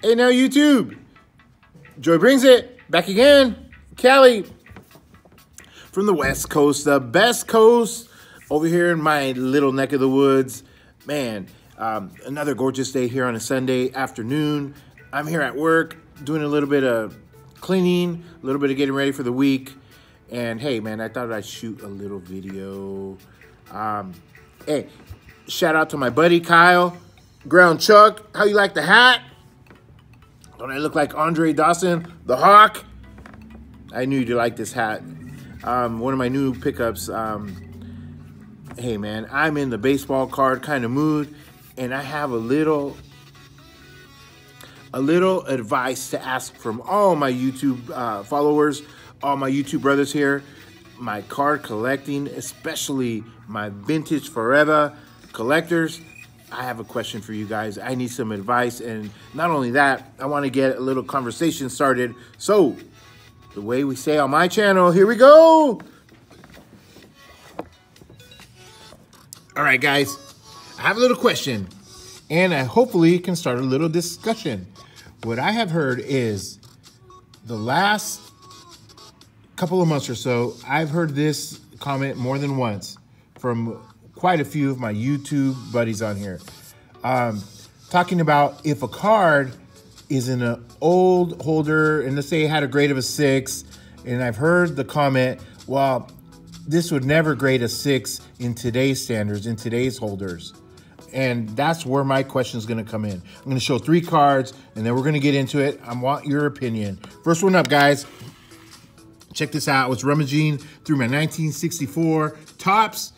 Hey now YouTube, Joy brings it back again. Cali from the West Coast, the best coast over here in my little neck of the woods. Man, another gorgeous day here on a Sunday afternoon. I'm here at work doing a little bit of cleaning, a little bit of getting ready for the week. And hey man, I thought I'd shoot a little video. Hey, shout out to my buddy Kyle, Ground Chuck. How you like the hat? Don't I look like Andre Dawson, the Hawk? I knew you'd like this hat. One of my new pickups. Hey man, I'm in the baseball card kind of mood, and I have a little advice to ask from all my YouTube followers, all my YouTube brothers here. My card collecting, especially my vintage forever collectors. I have a question for you guys. I need some advice, and not only that, I want to get a little conversation started. So, the way we say on my channel, here we go. All right, guys, I have a little question, and I hopefully can start a little discussion. What I have heard is the last couple of months or so, I've heard this comment more than once from quite a few of my YouTube buddies on here, talking about if a card is in an old holder and let's say it had a grade of a 6, and I've heard the comment, well, this would never grade a 6 in today's standards, in today's holders. And that's where my question is going to come in. I'm going to show 3 cards, and then we're going to get into it. I want your opinion. First one up, guys. Check this out. I was rummaging through my 1964 Topps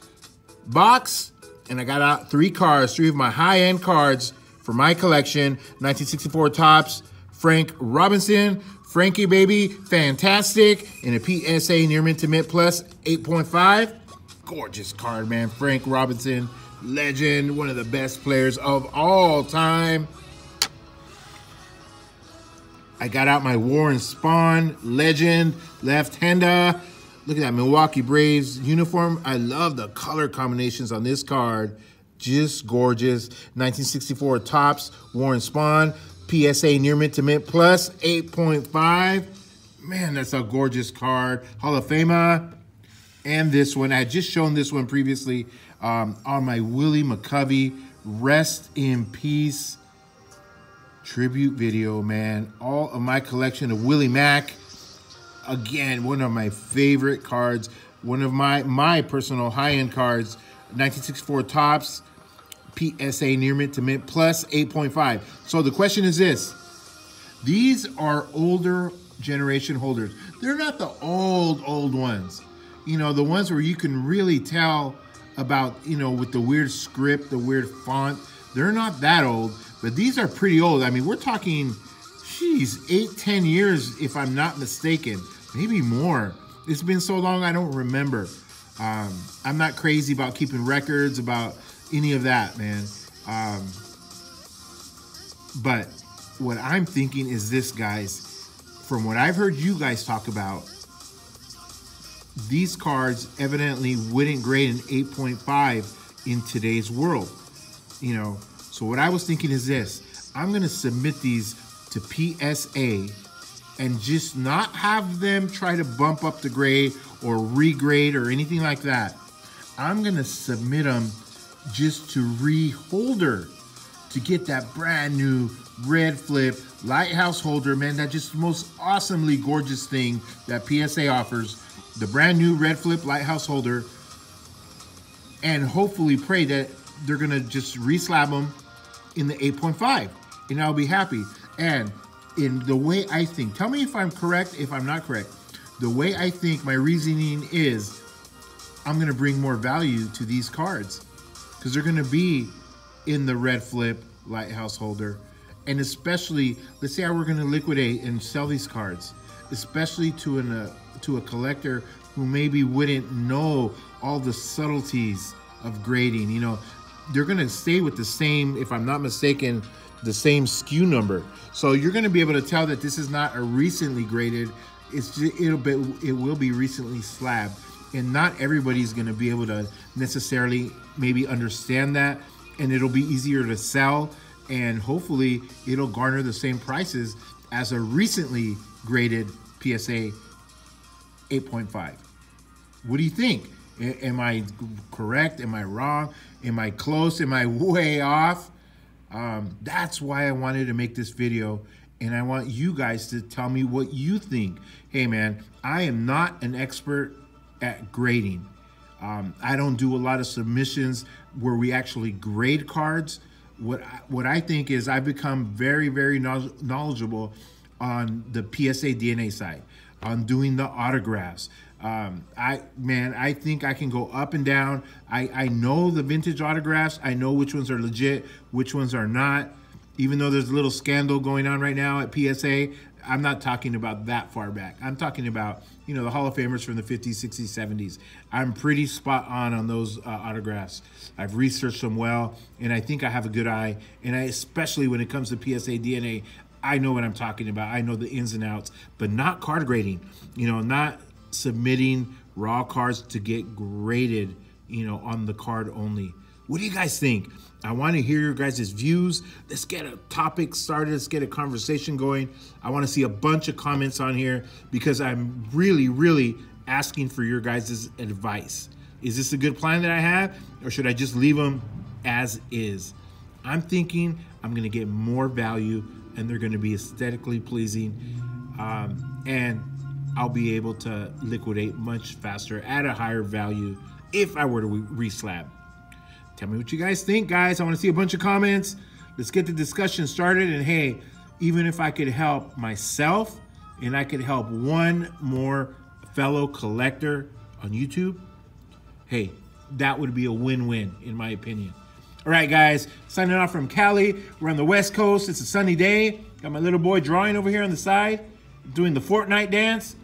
box, and I got out 3 cards, 3 of my high-end cards for my collection. 1964 Topps, Frank Robinson, Frankie baby, fantastic, and a PSA near mint to mint plus 8.5. Gorgeous card, man. Frank Robinson, legend, one of the best players of all time. I got out my Warren Spahn, legend, left-hander. Look at that Milwaukee Braves uniform. I love the color combinations on this card. Just gorgeous. 1964 Topps, Warren Spahn, PSA near mint to mint plus 8.5. Man, that's a gorgeous card. Hall of Famer. And this one, I had just shown this one previously on my Willie McCovey Rest in Peace tribute video, man. All of my collection of Willie Mack. Again, one of my favorite cards, one of my personal high-end cards, 1964 Topps, PSA near mint to mint plus 8.5. So the question is this. These are older generation holders. They're not the old ones. You know, the ones where you can really tell about, you know, with the weird script, the weird font. They're not that old, but these are pretty old. I mean, we're talking, geez, 8-10 years if I'm not mistaken. Maybe more. It's been so long I don't remember. I'm not crazy about keeping records about any of that, man. But what I'm thinking is this, guys. From what I've heard you guys talk about, these cards evidently wouldn't grade an 8.5 in today's world. You know, so what I was thinking is this. I'm going to submit these to PSA and just not have them try to bump up the grade or regrade or anything like that. I'm gonna submit them just to reholder to get that brand new red flip lighthouse holder, man. That's just the most awesomely gorgeous thing that PSA offers. The brand new red flip lighthouse holder, and hopefully pray that they're gonna just reslab them in the 8.5, and I'll be happy. And in the way I think, tell me if I'm correct, if I'm not correct. The way I think, my reasoning is, I'm gonna bring more value to these cards because they're gonna be in the red flip lighthouse holder. And especially, let's say I were gonna liquidate and sell these cards, especially to a collector who maybe wouldn't know all the subtleties of grading. You know, they're gonna stay with the same, if I'm not mistaken, the same SKU number. So you're gonna be able to tell that this is not a recently graded, it will be recently slabbed. And not everybody's gonna be able to necessarily maybe understand that, and it'll be easier to sell and hopefully it'll garner the same prices as a recently graded PSA 8.5. What do you think? Am I correct? Am I wrong? Am I close? Am I way off? That's why I wanted to make this video, and I want you guys to tell me what you think. Hey man, I am not an expert at grading. I don't do a lot of submissions where we actually grade cards. What I think is I've become very, very knowledgeable on the PSA DNA side, on doing the autographs. I think I can go up and down. I know the vintage autographs. I know which ones are legit, which ones are not. Even though there's a little scandal going on right now at PSA, I'm not talking about that far back. I'm talking about, you know, the Hall of Famers from the 50s, 60s, 70s. I'm pretty spot on those autographs. I've researched them well, and I think I have a good eye. And especially when it comes to PSA DNA, I know what I'm talking about. I know the ins and outs, but not card grading. You know, not submitting raw cards to get graded, you know, on the card only. What do you guys think? I want to hear your guys' views. Let's get a topic started. Let's get a conversation going. I want to see a bunch of comments on here because I'm really, really asking for your guys' advice. Is this a good plan that I have, or should I just leave them as is? I'm thinking I'm going to get more value, and they're going to be aesthetically pleasing, and I'll be able to liquidate much faster at a higher value if I were to reslab. Tell me what you guys think, guys. I want to see a bunch of comments. Let's get the discussion started. And hey, even if I could help myself and I could help one more fellow collector on YouTube, hey, that would be a win-win in my opinion. All right, guys, signing off from Cali. We're on the West Coast. It's a sunny day. Got my little boy drawing over here on the side, doing the Fortnite dance.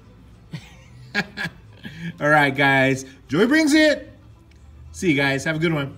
All right, guys, joy brings it. See you guys. Have a good one.